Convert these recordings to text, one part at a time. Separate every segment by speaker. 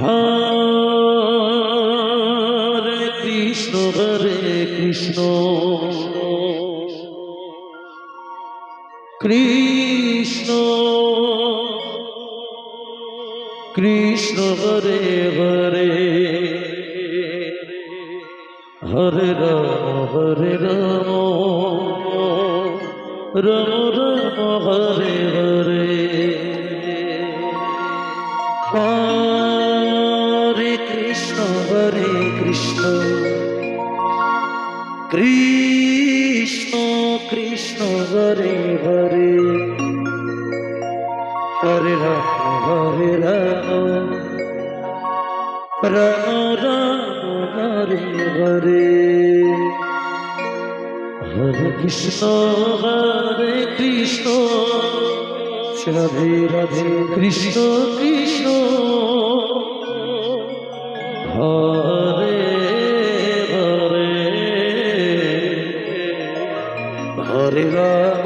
Speaker 1: Hare Krishna Krishna Krishna Hare Hare Hare Ram Ram Ram Hare Hare Hare Krishna Krishna Krishna Hare Hare Hare Ram Ram Ram Hare Hare Hare Krishna Radhe Radhe Krishna Krishna Hare Hare Hare Ram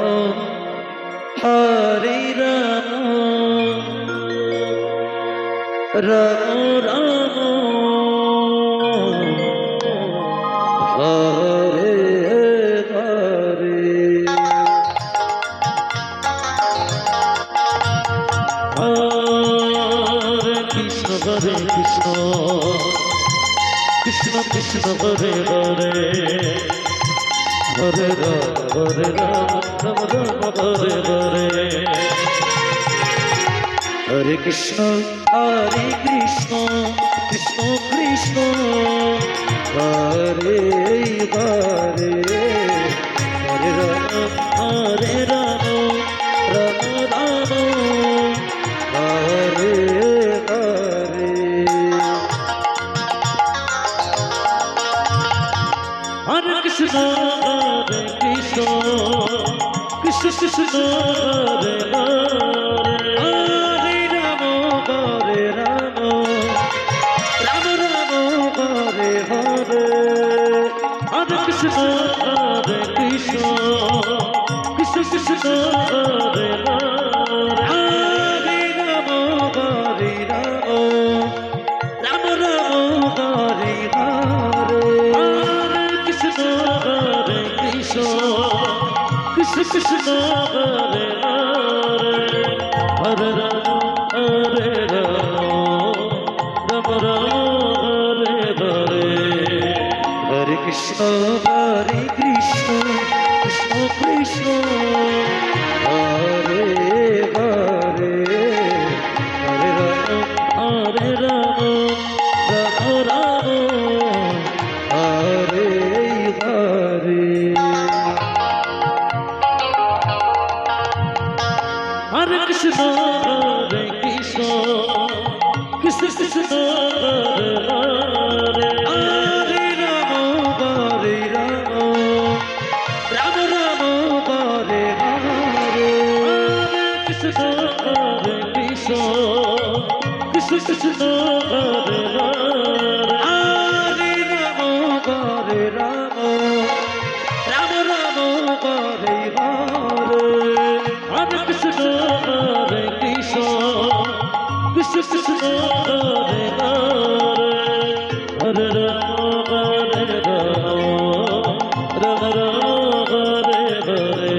Speaker 1: Ram Ram Hare Hare Hare Krishna Krishna Krishna Hare Hare Hare Ram Ram Hare Hare Hare Krishna Krishna Krishna Hare Hare Hare Ram Ram Ram Hare Hare Hare Krishna Krishna Krishna Hare Hare Ram Ram Ram Hare Hare Hare Krishna Krishna Hare Hare Ram Ram Ram Hare Hare Hare Krishna Krishna Hare Hare Hare Ram Hare Hare Hare Krishna Krishna Krishna Hare Hare Hare Ram Ram Hare Hare Hare Krishna Krishna Hare Hare Ram Ram Ram Hare Hare Krishna Krishna Hare Hare Ram Ram Ram Hare Hare Hare Krishna Krishna Hare Hare Ram Ram Hare Hare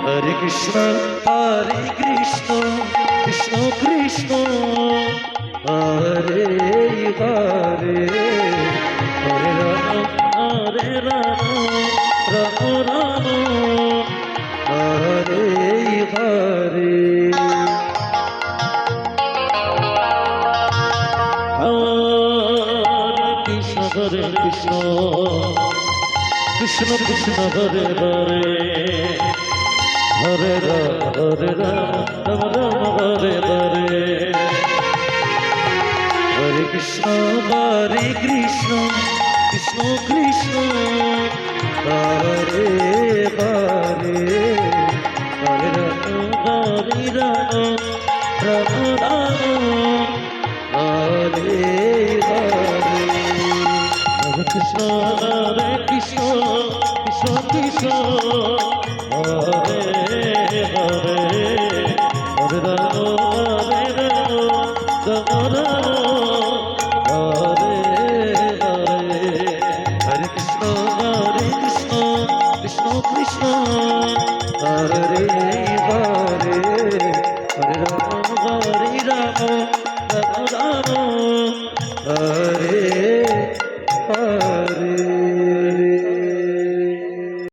Speaker 1: Hare Krishna Krishna Krishna Hare Hare Hare Ram Ram Hare Hare Krishna Krishna Hare Hare Hare Ram Hare Hare Hare Krishna Krishna Krishna Hare Hare Hare Ram Ram Hare Hare Hare Krishna Krishna Hare Hare Hare Ram Ram Hare Krishna, Krishna Krishna, Hare Hare, Hare Rama, Rama Rama, Hare